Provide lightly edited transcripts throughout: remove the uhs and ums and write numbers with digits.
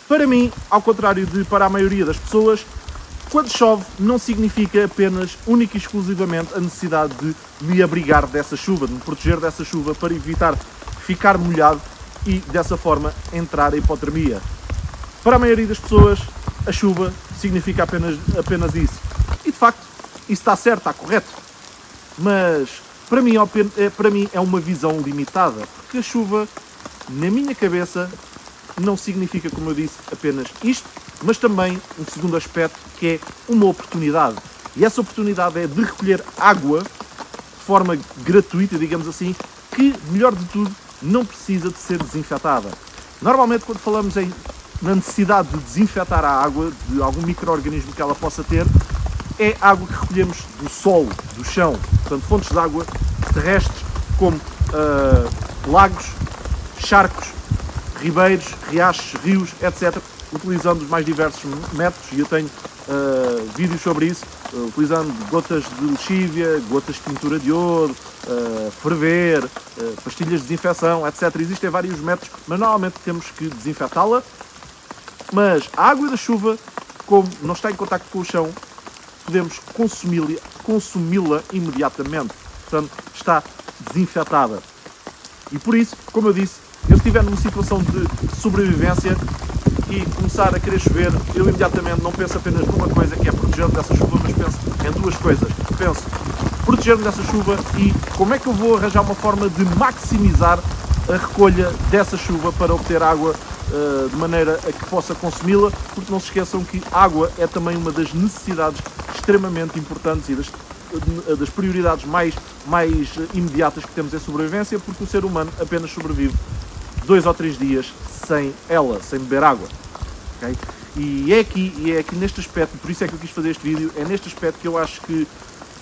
Para mim, ao contrário de para a maioria das pessoas, quando chove não significa apenas, única e exclusivamente, a necessidade de me abrigar dessa chuva, de me proteger dessa chuva para evitar ficar molhado e, dessa forma, entrar em hipotermia. Para a maioria das pessoas, a chuva significa apenas isso. E, de facto, isso está certo, está correto. Mas, para mim é uma visão limitada, porque a chuva, na minha cabeça, não significa, como eu disse, apenas isto, mas também um segundo aspecto, que é uma oportunidade. E essa oportunidade é de recolher água de forma gratuita, digamos assim, que, melhor de tudo, não precisa de ser desinfetada. Normalmente, quando falamos na necessidade de desinfetar a água, de algum micro-organismo que ela possa ter, é água que recolhemos do solo, do chão. Portanto, fontes de água terrestres, como lagos, charcos, ribeiros, riachos, rios, etc., utilizando os mais diversos métodos, e eu tenho vídeos sobre isso, utilizando gotas de lexívia, gotas de pintura de ouro, ferver, pastilhas de desinfecção, etc. Existem vários métodos, mas normalmente temos que desinfetá-la. Mas a água da chuva, como não está em contacto com o chão, podemos consumi-la imediatamente. Portanto, está desinfetada. E por isso, como eu disse, eu estiver numa situação de sobrevivência e começar a querer chover, eu imediatamente não penso apenas numa coisa, que é proteger-me dessa chuva, mas penso em duas coisas. Penso proteger-me dessa chuva e como é que eu vou arranjar uma forma de maximizar a recolha dessa chuva para obter água de maneira a que possa consumi-la, porque não se esqueçam que água é também uma das necessidades extremamente importantes e das prioridades mais imediatas que temos em sobrevivência, porque o ser humano apenas sobrevive 2 ou 3 dias sem ela, sem beber água. Okay? E é aqui neste aspecto, por isso é que eu quis fazer este vídeo, é neste aspecto que eu acho que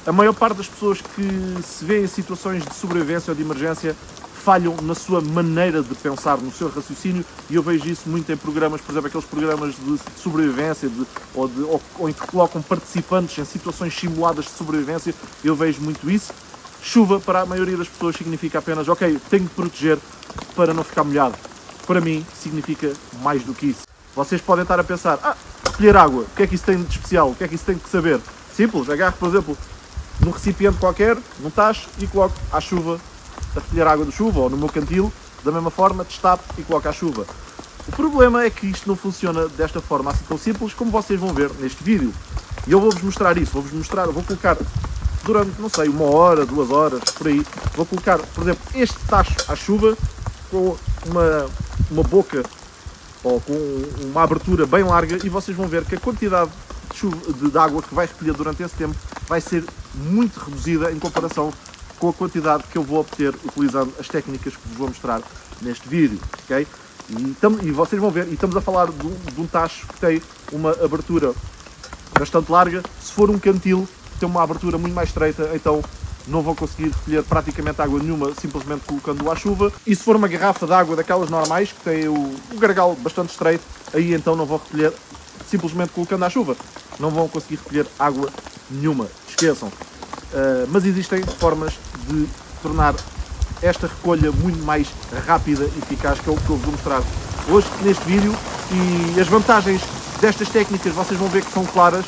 a maior parte das pessoas que se vêem em situações de sobrevivência ou de emergência falham na sua maneira de pensar, no seu raciocínio, e eu vejo isso muito em programas, por exemplo, aqueles programas de sobrevivência, ou em que colocam participantes em situações simuladas de sobrevivência, eu vejo muito isso. Chuva, para a maioria das pessoas, significa apenas, ok, tenho de proteger para não ficar molhado. Para mim, significa mais do que isso. Vocês podem estar a pensar, recolher água, o que é que isso tem de especial? O que é que isso tem que saber? Simples, agarro, por exemplo, num recipiente qualquer, num tacho, e coloco à chuva, a recolher água do chuva, ou no meu cantil, da mesma forma, destapo e coloco à chuva. O problema é que isto não funciona desta forma assim tão simples, como vocês vão ver neste vídeo. E eu vou-vos mostrar isso, vou colocar durante, não sei, 1 hora, 2 horas, por aí, vou colocar, por exemplo, este tacho à chuva, com uma boca, ou com uma abertura bem larga, e vocês vão ver que a quantidade de água que vai recolher durante esse tempo vai ser muito reduzida em comparação com a quantidade que eu vou obter utilizando as técnicas que vos vou mostrar neste vídeo, ok? E vocês vão ver, e estamos a falar de um tacho que tem uma abertura bastante larga. Se for um cantil, tem uma abertura muito mais estreita, então não vão conseguir recolher praticamente água nenhuma simplesmente colocando-o à chuva. E se for uma garrafa de água daquelas normais, que tem o gargalo bastante estreito, aí então não vão recolher simplesmente colocando à chuva. Não vão conseguir recolher água nenhuma, esqueçam. Mas existem formas de tornar esta recolha muito mais rápida e eficaz, que é o que eu vos vou mostrar hoje neste vídeo. E as vantagens destas técnicas vocês vão ver que são claras.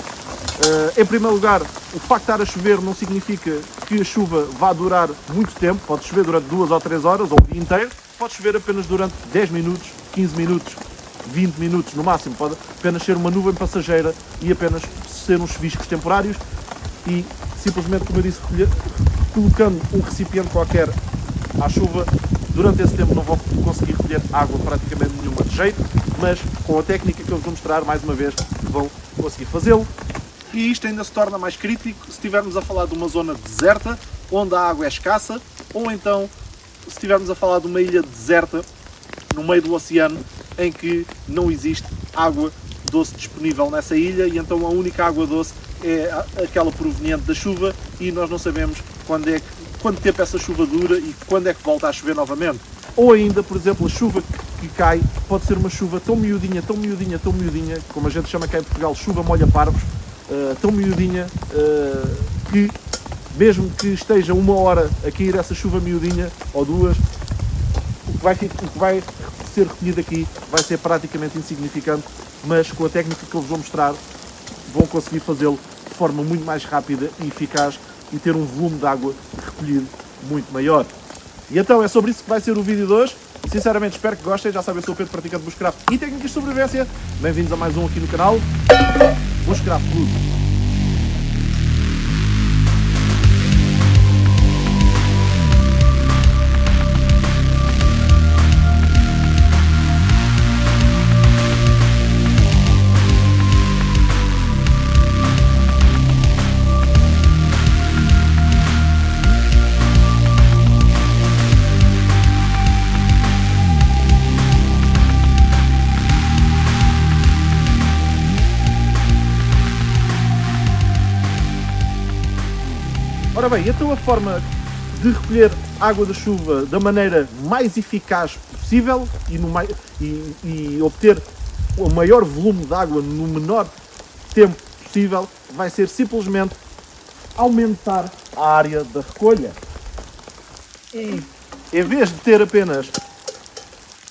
Em primeiro lugar, o facto de estar a chover não significa que a chuva vá durar muito tempo. Pode chover durante 2 ou 3 horas, ou o dia inteiro. Pode chover apenas durante 10 minutos, 15 minutos, 20 minutos no máximo. Pode apenas ser uma nuvem passageira e apenas ser uns chuviscos temporários. E simplesmente, como eu disse, colocando um recipiente qualquer à chuva, durante esse tempo não vão conseguir recolher água praticamente nenhuma de jeito, mas com a técnica que eu vos vou mostrar mais uma vez, vão conseguir fazê-lo. E isto ainda se torna mais crítico se estivermos a falar de uma zona deserta, onde a água é escassa, ou então se estivermos a falar de uma ilha deserta, no meio do oceano, em que não existe água doce disponível nessa ilha, e então a única água doce é aquela proveniente da chuva, e nós não sabemos quanto tempo essa chuva dura e quando é que volta a chover novamente. Ou ainda, por exemplo, a chuva que cai pode ser uma chuva tão miudinha, tão miudinha, tão miudinha, como a gente chama cá em Portugal, chuva molha-parvos, tão miudinha, que mesmo que esteja 1 hora a cair essa chuva miudinha, ou 2, o que vai ser recolhido aqui vai ser praticamente insignificante, mas com a técnica que eu vos vou mostrar vão conseguir fazê-lo de forma muito mais rápida e eficaz e ter um volume de água recolhido muito maior. E então é sobre isso que vai ser o vídeo de hoje. Sinceramente espero que gostem. Já sabem, eu sou o Pedro, praticante de Bushcraft e técnicas de sobrevivência. Bem-vindos a mais um aqui no canal Bushcraft Plus. Ora bem, então a forma de recolher água da chuva da maneira mais eficaz possível e obter o maior volume de água no menor tempo possível vai ser simplesmente aumentar a área da recolha. E em vez de ter apenas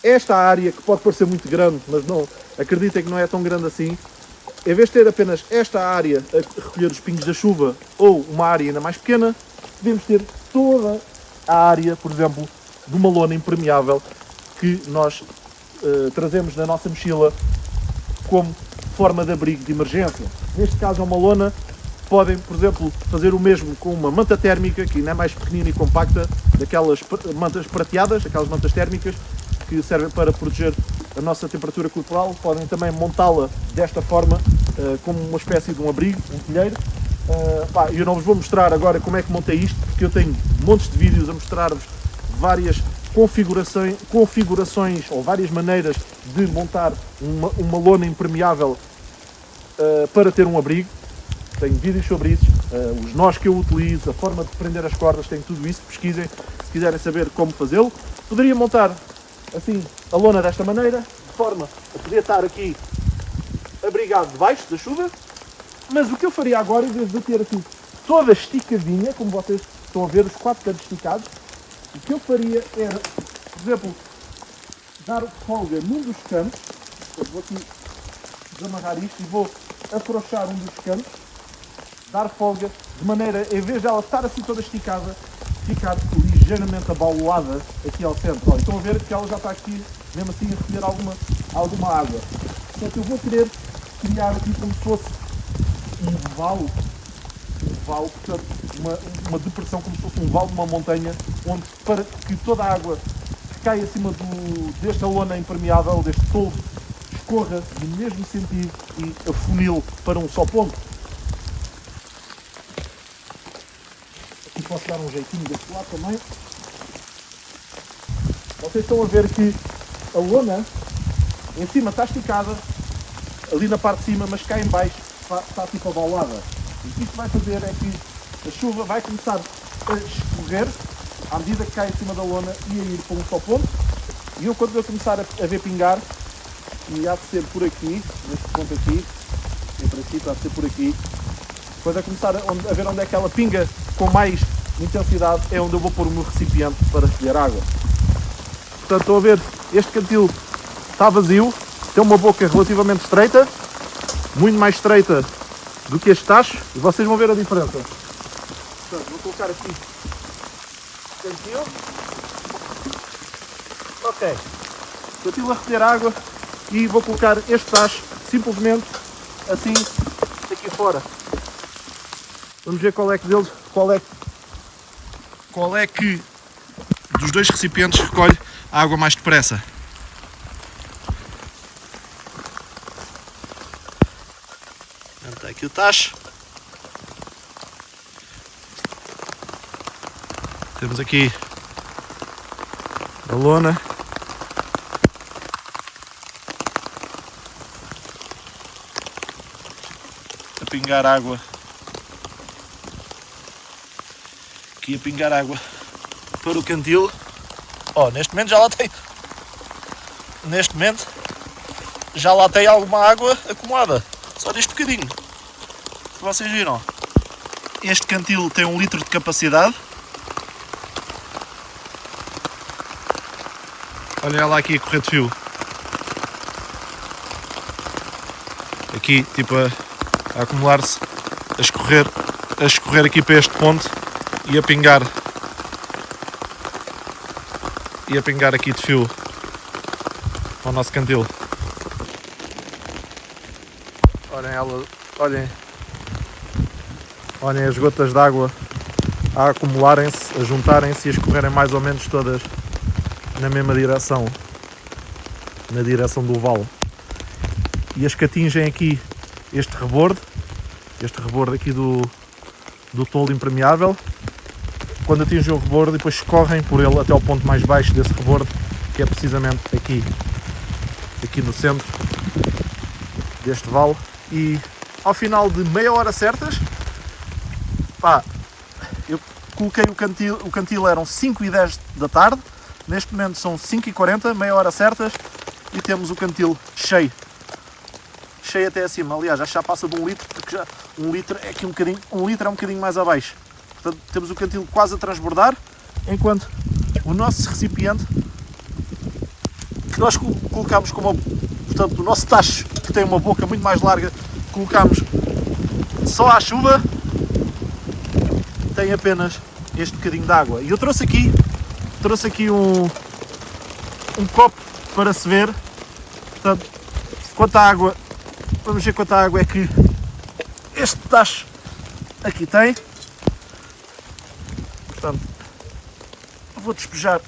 esta área, que pode parecer muito grande, mas não, acreditem que não é tão grande assim, em vez de ter apenas esta área a recolher os pingos da chuva ou uma área ainda mais pequena, podemos ter toda a área, por exemplo, de uma lona impermeável que nós trazemos na nossa mochila como forma de abrigo de emergência. Neste caso é uma lona. Podem, por exemplo, fazer o mesmo com uma manta térmica, que ainda é mais pequenina e compacta, daquelas mantas prateadas, aquelas mantas térmicas, que servem para proteger a nossa temperatura corporal. Podem também montá-la desta forma, como uma espécie de um abrigo, um telheiro. Eu não vos vou mostrar agora como é que montei isto, porque eu tenho montes de vídeos a mostrar-vos várias configurações ou várias maneiras de montar uma lona impermeável para ter um abrigo. Tenho vídeos sobre isso, os nós que eu utilizo, a forma de prender as cordas, tenho tudo isso, pesquisem se quiserem saber como fazê-lo. Poderia montar assim a lona desta maneira, de forma a poder estar aqui abrigado debaixo da chuva, mas o que eu faria agora, em vez de ter aqui toda esticadinha, como vocês estão a ver, os 4 cantos esticados, o que eu faria era, por exemplo, dar folga num dos cantos. Eu vou aqui desamarrar isto e vou afrouxar um dos cantos, dar folga, de maneira, em vez de ela estar assim toda esticada, ficar ligeiramente abaulada aqui ao centro. Olha, estão a ver que ela já está aqui, mesmo assim, a recolher alguma água. Portanto, eu vou querer criar aqui como se fosse um vale, portanto, uma depressão, como se fosse um vale de uma montanha, onde, para que toda a água que cai acima desta lona impermeável, deste toldo, escorra no mesmo sentido e afunile para um só ponto. Aqui posso dar um jeitinho deste lado também. Vocês estão a ver que a lona em cima está esticada, ali na parte de cima, mas cá em baixo está tipo abaulada. E o que isto vai fazer é que a chuva vai começar a escorrer à medida que cai em cima da lona e a ir para um só ponto. E eu, quando eu começar a ver pingar, e há de ser por aqui, neste ponto aqui, em princípio há de ser por aqui, quando eu começar a ver onde é que ela pinga com mais intensidade, é onde eu vou pôr o meu recipiente para recolher água. Portanto, estão a ver, este cantil está vazio, tem uma boca relativamente estreita, muito mais estreita do que este tacho, e vocês vão ver a diferença. Portanto, vou colocar aqui o cantil. Ok, cantil a recolher água e vou colocar este tacho simplesmente assim aqui fora. Vamos ver qual é que deles, qual é que dos dois recipientes recolhe a água mais depressa. Está aqui o tacho. Temos aqui a lona. A pingar água. Aqui a pingar água para o cantil. Neste momento já lá tem. Neste momento já lá tem alguma água acumulada. Só neste bocadinho. Vocês viram? Este cantil tem 1 litro de capacidade. Olhem ela aqui a correr de fio. Aqui, tipo, a acumular-se, a escorrer aqui para este ponto e a pingar aqui de fio ao nosso cantil. Olhem ela, olhem as gotas de água a acumularem-se, a juntarem-se e a escorrerem mais ou menos todas na mesma direção, na direção do vale. E as que atingem aqui este rebordo aqui do toldo impermeável, quando atingem o rebordo e depois escorrem por ele até ao ponto mais baixo desse rebordo, que é precisamente aqui no centro deste vale. E ao final de meia hora certas, pá, eu coloquei o cantil eram 5h10 da tarde, neste momento são 5h40, meia hora certas, e temos o cantil cheio até acima. Aliás, já passa de 1 litro, porque já 1 litro é aqui um bocadinho mais abaixo. Portanto, temos o cantil quase a transbordar, enquanto o nosso recipiente, que nós colocamos portanto, o nosso tacho, que tem uma boca muito mais larga, colocamos só à chuva, tem apenas este bocadinho de água. E eu trouxe aqui um copo para se ver, portanto, quanta água, vamos ver quanta água é que este tacho aqui tem. Portanto, vou despejar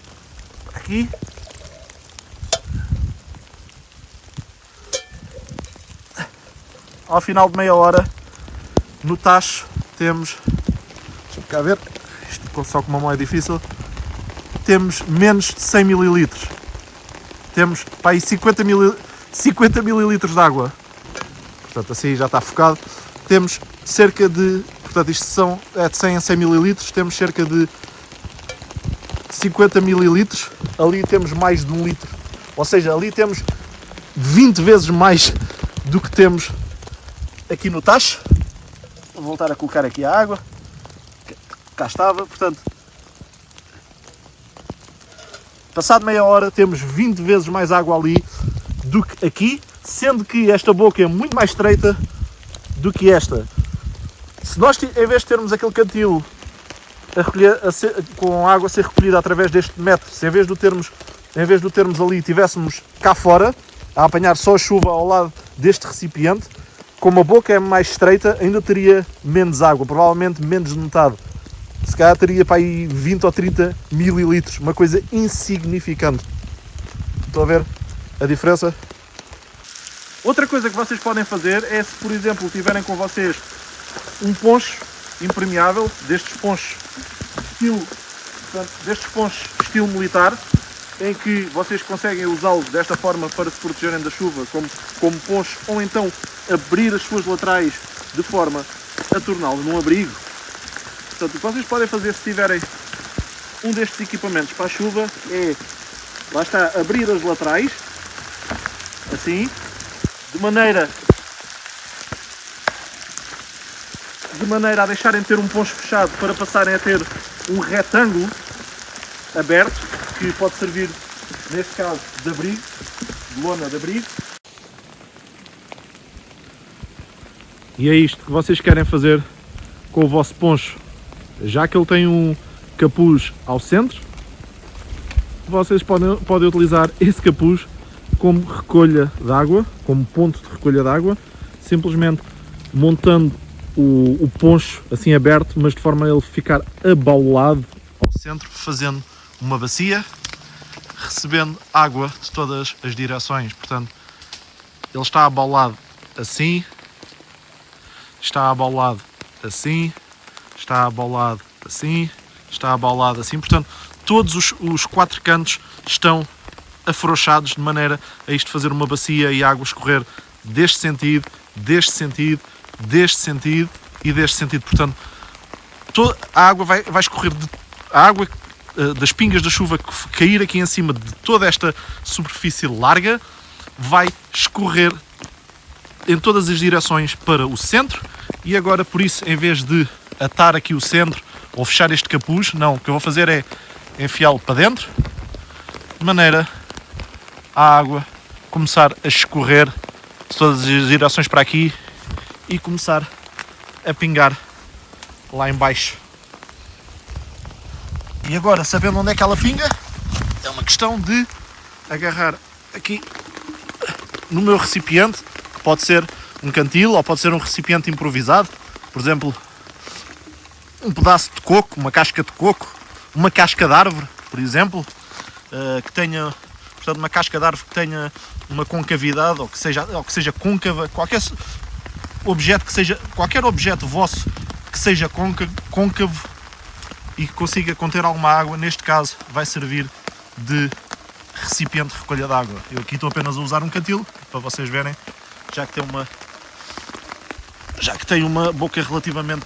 aqui. Ao final de meia hora, no tacho temos, deixa-me cá ver, isto só com uma mão é difícil, temos menos de 100 ml. Temos para aí 50 ml de água. Portanto, assim já está focado. Temos cerca de, portanto, isto é de 100 a 100 ml, temos cerca de 50 ml. Ali temos mais de 1 litro. Ou seja, ali temos 20 vezes mais do que temos aqui no tacho. Vou voltar a colocar aqui a água. Cá estava, portanto, passado meia hora temos 20 vezes mais água ali do que aqui, sendo que esta boca é muito mais estreita do que esta. Se nós, em vez de termos aquele cantil com a água a ser recolhida através deste método, se em vez de o termos ali, tivéssemos cá fora a apanhar só a chuva ao lado deste recipiente, como a boca é mais estreita, ainda teria menos água, provavelmente menos de metade. Se calhar teria para aí 20 ou 30 mililitros, uma coisa insignificante. Estão a ver a diferença? Outra coisa que vocês podem fazer é, se por exemplo tiverem com vocês um poncho impermeável, destes ponchos estilo militar, em que vocês conseguem usá-los desta forma para se protegerem da chuva, como poncho, ou então abrir as suas laterais de forma a torná-lo num abrigo. Portanto, o que vocês podem fazer se tiverem um destes equipamentos para a chuva é, lá está, abrir as laterais, assim, de maneira a deixarem de ter um poncho fechado para passarem a ter um retângulo aberto, que pode servir, neste caso, de abrigo, de lona de abrigo. E é isto que vocês querem fazer com o vosso poncho. Já que ele tem um capuz ao centro, vocês podem utilizar esse capuz como recolha de água, como ponto de recolha de água, simplesmente montando o poncho assim aberto, mas de forma a ele ficar abaulado ao centro, fazendo uma bacia, recebendo água de todas as direções. Portanto, ele está abaulado assim, está abaulado assim, está abaulado assim, está abaulado assim. Portanto, todos os 4 cantos estão afrouxados de maneira a isto fazer uma bacia e a água escorrer deste sentido, deste sentido, deste sentido e deste sentido. Portanto, toda a água vai escorrer, a água das pingas da chuva que cair aqui em cima de toda esta superfície larga vai escorrer em todas as direções para o centro. E agora, por isso, em vez de atar aqui o centro ou fechar este capuz, não, o que eu vou fazer é enfiá-lo para dentro, de maneira a água começar a escorrer de todas as direções para aqui e começar a pingar lá em baixo. E agora, sabendo onde é que ela pinga, é uma questão de agarrar aqui no meu recipiente, que pode ser um cantil ou pode ser um recipiente improvisado, por exemplo, um pedaço de coco, uma casca de coco, uma casca de árvore, por exemplo, que tenha, portanto, uma casca de árvore que tenha uma concavidade ou que seja côncava, qualquer objeto vosso que seja côncavo e que consiga conter alguma água, neste caso vai servir de recipiente de recolha de água. Eu aqui estou apenas a usar um cantil para vocês verem, já que tem uma boca relativamente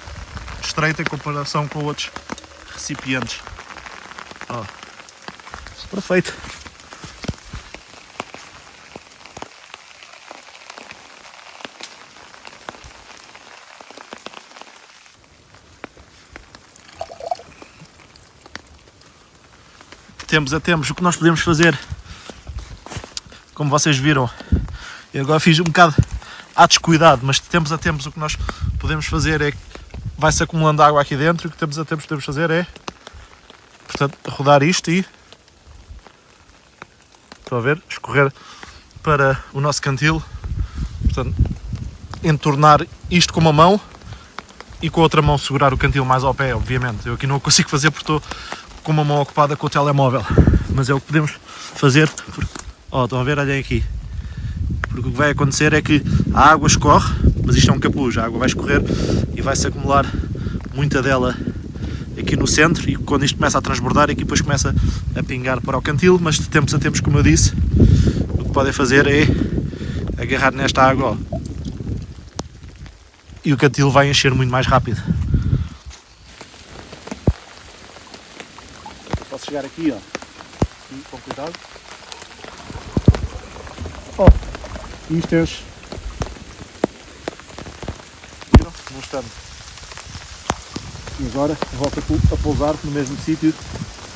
estreita em comparação com outros recipientes. Oh, perfeito. Tempos a tempos, o que nós podemos fazer, como vocês viram, eu agora fiz um bocado à descuidado, mas de tempos a tempos o que nós podemos fazer é que vai-se acumulando água aqui dentro, e o que tempos a tempos podemos fazer é, portanto, rodar isto e, estão a ver, escorrer para o nosso cantil, portanto, entornar isto com uma mão e com a outra mão segurar o cantil mais ao pé, obviamente. Eu aqui não o consigo fazer porque estou com uma mão ocupada com o telemóvel, mas é o que podemos fazer. Estão a ver, olhem aqui, porque o que vai acontecer é que a água escorre, mas isto é um capuz, a água vai escorrer e vai-se acumular muita dela aqui no centro, e quando isto começa a transbordar aqui depois começa a pingar para o cantil, mas de tempos a tempos, como eu disse, o que podem fazer é agarrar nesta água, e o cantil vai encher muito mais rápido. Posso chegar aqui, e com cuidado. Isto enche. Viram? Num instante. E agora volto a pousar no mesmo sítio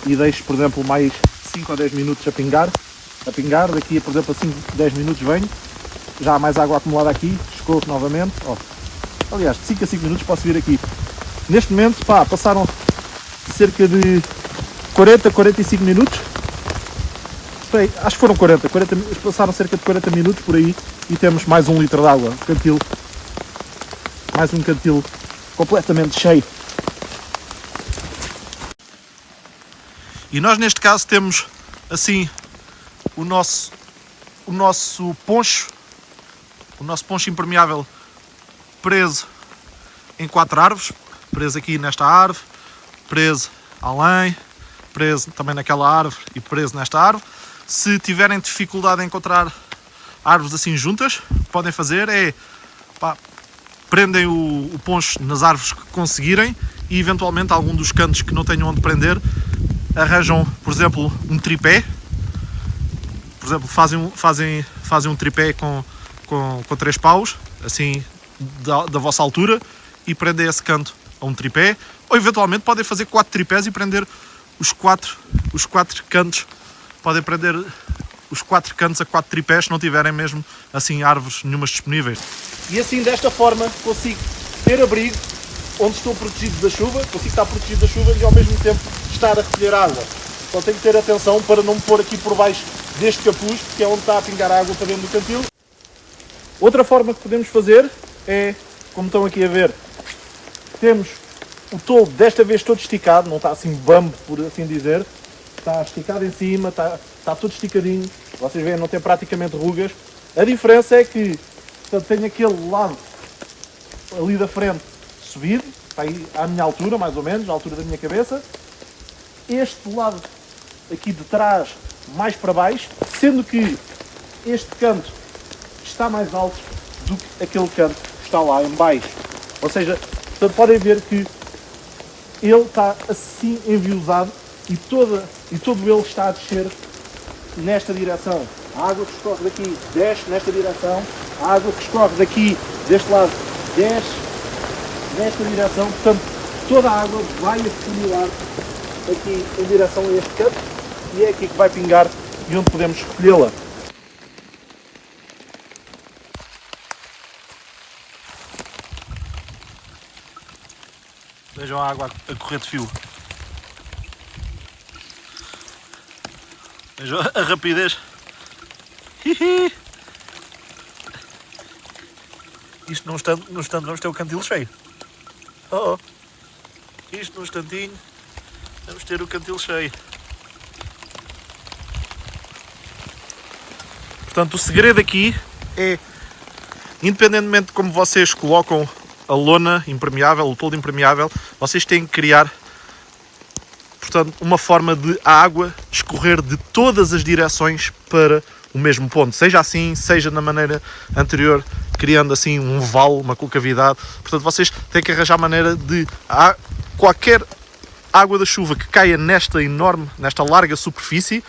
e deixo, por exemplo, mais 5 ou 10 minutos a pingar. Daqui, por exemplo, a 5, 10 minutos venho. Já há mais água acumulada aqui, escorro novamente. Aliás, de 5 a 5 minutos posso vir aqui. Neste momento, passaram cerca de 40, 45 minutos. Acho que foram 40, passaram cerca de 40 minutos por aí e temos mais 1 litro de água. Mais um cantil completamente cheio. E nós neste caso temos assim o nosso poncho impermeável preso em 4 árvores, preso aqui nesta árvore, preso além, preso também naquela árvore e preso nesta árvore. Se tiverem dificuldade em encontrar árvores assim juntas, o que podem fazer é prendem o poncho nas árvores que conseguirem e eventualmente algum dos cantos que não tenham onde prender, arranjam, por exemplo, um tripé. Por exemplo, fazem um tripé com 3 paus, assim da vossa altura, e prendem esse canto a um tripé, ou eventualmente podem fazer 4 tripés e prender os quatro cantos. Podem prender os 4 cantos a 4 tripés se não tiverem mesmo assim árvores nenhumas disponíveis. E assim, desta forma, consigo ter abrigo onde estou protegido da chuva, consigo estar protegido da chuva e ao mesmo tempo estar a recolher água. Só tenho que ter atenção para não me pôr aqui por baixo deste capuz, que é onde está a pingar água para dentro do cantil. Outra forma que podemos fazer é, como estão aqui a ver, temos o toldo desta vez todo esticado, não está assim bambo, por assim dizer. Está esticado em cima, está tudo esticadinho. Vocês veem, não tem praticamente rugas. A diferença é que, portanto, tenho aquele lado ali da frente subido, está aí à minha altura, mais ou menos, à altura da minha cabeça. Este lado aqui de trás, mais para baixo, sendo que este canto está mais alto do que aquele canto que está lá em baixo. Ou seja, portanto, podem ver que ele está assim enviosado e todo ele está a descer nesta direção. A água que escorre daqui desce nesta direção, a água que escorre daqui deste lado desce nesta direção, portanto toda a água vai afunilar aqui em direção a este canto e é aqui que vai pingar e onde podemos recolhê-la. Vejam a água a correr de fio. Vejam a rapidez. Isto num instante vamos ter o cantil cheio. Isto num instantinho vamos ter o cantil cheio. Portanto, o segredo aqui é, independentemente de como vocês colocam a lona impermeável, o toldo impermeável, vocês têm que criar, portanto, uma forma de a água escorrer de todas as direções para o mesmo ponto. Seja assim, seja na maneira anterior, criando assim um vale, uma concavidade. Portanto, vocês têm que arranjar maneira de qualquer água da chuva que caia nesta larga superfície,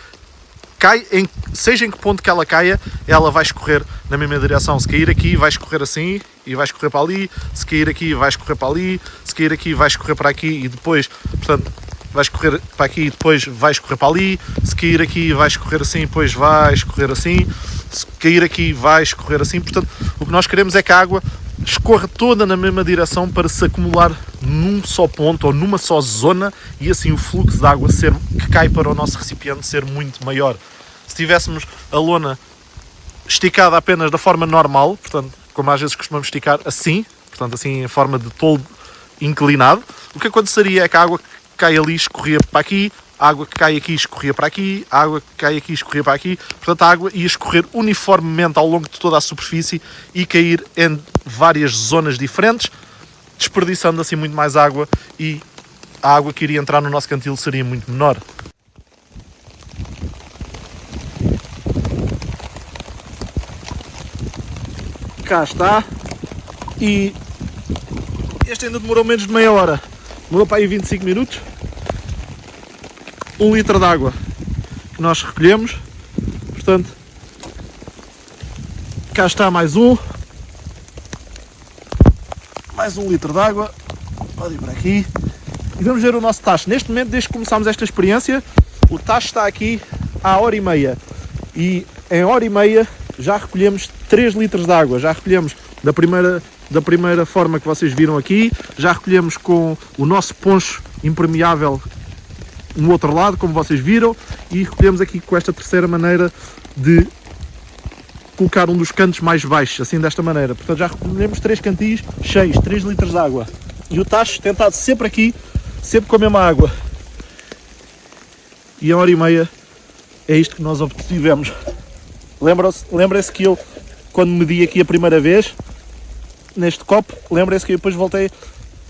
seja em que ponto que ela caia, ela vai escorrer na mesma direção. Se cair aqui, vai escorrer assim e vai escorrer para ali. Se cair aqui, vai escorrer para ali. Se cair aqui, vai escorrer para aqui e depois, portanto, vai escorrer para aqui e depois vai escorrer para ali. Se cair aqui, vai escorrer assim e depois vai escorrer assim. Se cair aqui, vai escorrer assim. Portanto, o que nós queremos é que a água escorra toda na mesma direção para se acumular num só ponto ou numa só zona e assim o fluxo de água que cai para o nosso recipiente ser muito maior. Se tivéssemos a lona esticada apenas da forma normal, portanto, como às vezes costumamos esticar assim, portanto assim em forma de toldo inclinado, o que aconteceria é que a água que cai ali escorria para aqui, a água que cai aqui escorria para aqui, a água que cai aqui escorria para aqui, portanto a água ia escorrer uniformemente ao longo de toda a superfície e cair em várias zonas diferentes, desperdiçando assim muito mais água e a água que iria entrar no nosso cantil seria muito menor. Cá está, e este ainda demorou menos de meia hora, demorou para aí 25 minutos. 1 litro de água que nós recolhemos, portanto, cá está mais um litro de água, pode ir para aqui, e vamos ver o nosso tacho. Neste momento, desde que começámos esta experiência, o tacho está aqui há hora e meia, e em hora e meia já recolhemos 3 litros de água, já recolhemos da primeira forma que vocês viram aqui, já recolhemos com o nosso poncho impermeável no outro lado, como vocês viram, e recolhemos aqui com esta terceira maneira de colocar um dos cantos mais baixos, assim desta maneira. Portanto, já recolhemos 3 cantis cheios, 3 litros de água. E o tacho tentado sempre aqui, sempre com a mesma água. E em hora e meia é isto que nós obtivemos. Lembrem-se que eu, quando medi aqui a primeira vez, neste copo, lembrem-se que eu depois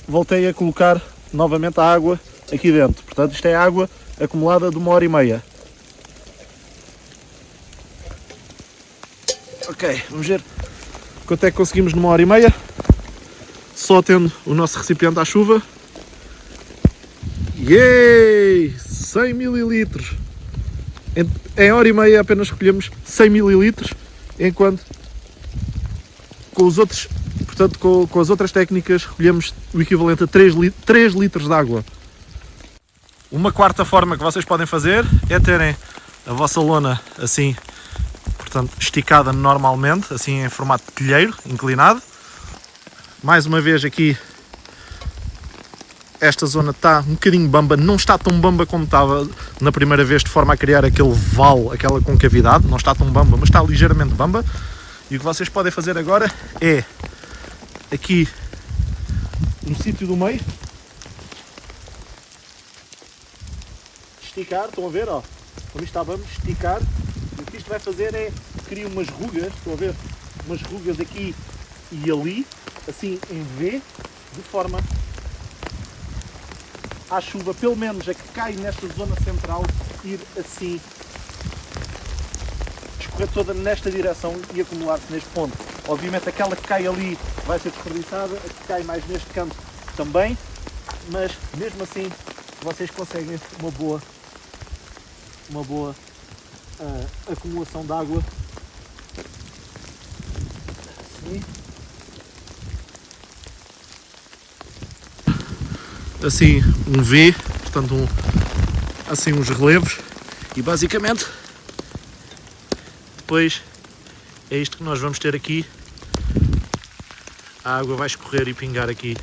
voltei a colocar novamente a água aqui dentro. Portanto, isto é água acumulada de 1 hora e meia. Ok, vamos ver quanto é que conseguimos numa hora e meia, só tendo o nosso recipiente à chuva. Yay! 100 ml. Em hora e meia apenas recolhemos 100 ml, enquanto com os outros, portanto, com as outras técnicas recolhemos o equivalente a 3 litros de água. Uma quarta forma que vocês podem fazer é terem a vossa lona assim, portanto, esticada normalmente, assim em formato de telheiro, inclinado. Mais uma vez aqui, esta zona está um bocadinho bamba, não está tão bamba como estava na primeira vez, de forma a criar aquele vale, aquela concavidade, não está tão bamba, mas está ligeiramente bamba. E o que vocês podem fazer agora é, aqui no sítio do meio, esticar, estão a ver, ó, como isto está bamba, esticar. E o que isto vai fazer é criar umas rugas, estão a ver, umas rugas aqui e ali, assim em V, de forma à chuva, pelo menos a que cai nesta zona central, ir assim, escorrer toda nesta direção e acumular-se neste ponto. Obviamente aquela que cai ali vai ser desperdiçada, a que cai mais neste canto também, mas mesmo assim vocês conseguem uma boa acumulação de água. Assim um V, portanto assim uns relevos, e basicamente depois é isto que nós vamos ter aqui. A água vai escorrer e pingar aqui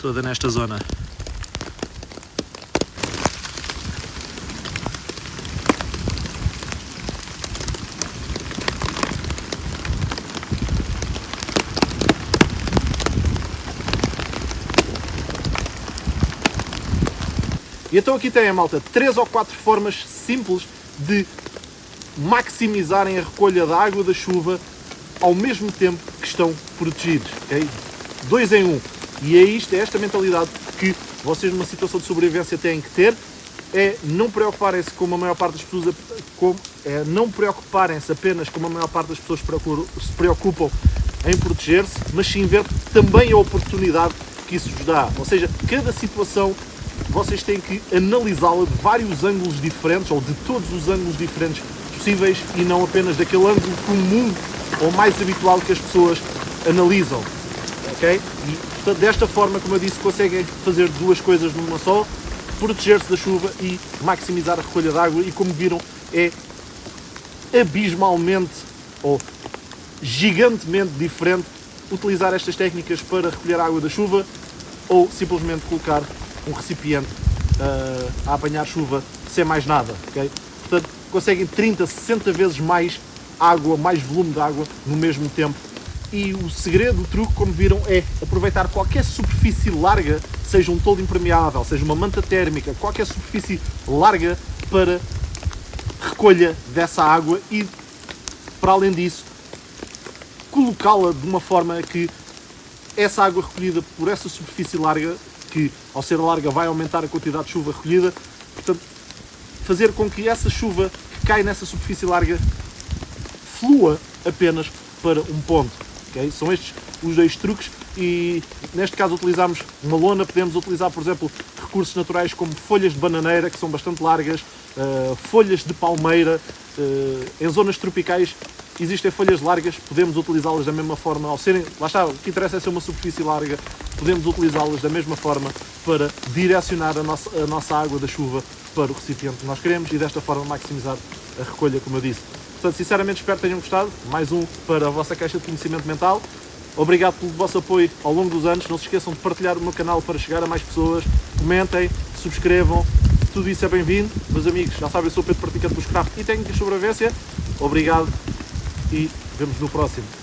toda nesta zona. E então aqui tem, malta, 3 ou 4 formas simples de maximizarem a recolha da água da chuva ao mesmo tempo que estão protegidos, ok? 2 em 1. E é isto, é esta mentalidade que vocês numa situação de sobrevivência têm que ter, é não preocuparem-se como a maior parte das pessoas, não preocuparem-se apenas como a maior parte das pessoas se preocupam em proteger-se, mas sim ver também a oportunidade que isso vos dá. Ou seja, cada situação vocês têm que analisá-la de vários ângulos diferentes, ou de todos os ângulos diferentes possíveis, e não apenas daquele ângulo comum ou mais habitual que as pessoas analisam. Ok? E portanto, desta forma, como eu disse, conseguem fazer 2 coisas numa só: proteger-se da chuva e maximizar a recolha de água. E como viram, é abismalmente ou gigantemente diferente utilizar estas técnicas para recolher a água da chuva ou simplesmente colocar um recipiente a apanhar chuva sem mais nada. Okay? Portanto, conseguem 30, 60 vezes mais água, mais volume de água no mesmo tempo. E o segredo, o truque, como viram, é aproveitar qualquer superfície larga, seja um toldo impermeável, seja uma manta térmica, qualquer superfície larga para recolha dessa água e, para além disso, colocá-la de uma forma que essa água recolhida por essa superfície larga, que ao ser larga vai aumentar a quantidade de chuva recolhida, portanto, fazer com que essa chuva que cai nessa superfície larga flua apenas para um ponto. Okay? São estes os 2 truques e neste caso utilizamos uma lona. Podemos utilizar, por exemplo, recursos naturais como folhas de bananeira, que são bastante largas, folhas de palmeira. Em zonas tropicais existem folhas largas, podemos utilizá-las da mesma forma. Ao serem, lá está, o que interessa é ser uma superfície larga, podemos utilizá-las da mesma forma para direcionar a nossa água da chuva para o recipiente que nós queremos e desta forma maximizar a recolha, como eu disse. Portanto, sinceramente espero que tenham gostado. Mais um para a vossa caixa de conhecimento mental. Obrigado pelo vosso apoio ao longo dos anos. Não se esqueçam de partilhar o meu canal para chegar a mais pessoas. Comentem, subscrevam. Tudo isso é bem-vindo. Meus amigos, já sabem, eu sou o Pedro, praticante do bushcraft e técnicas de sobrevivência. Obrigado e vemos no próximo.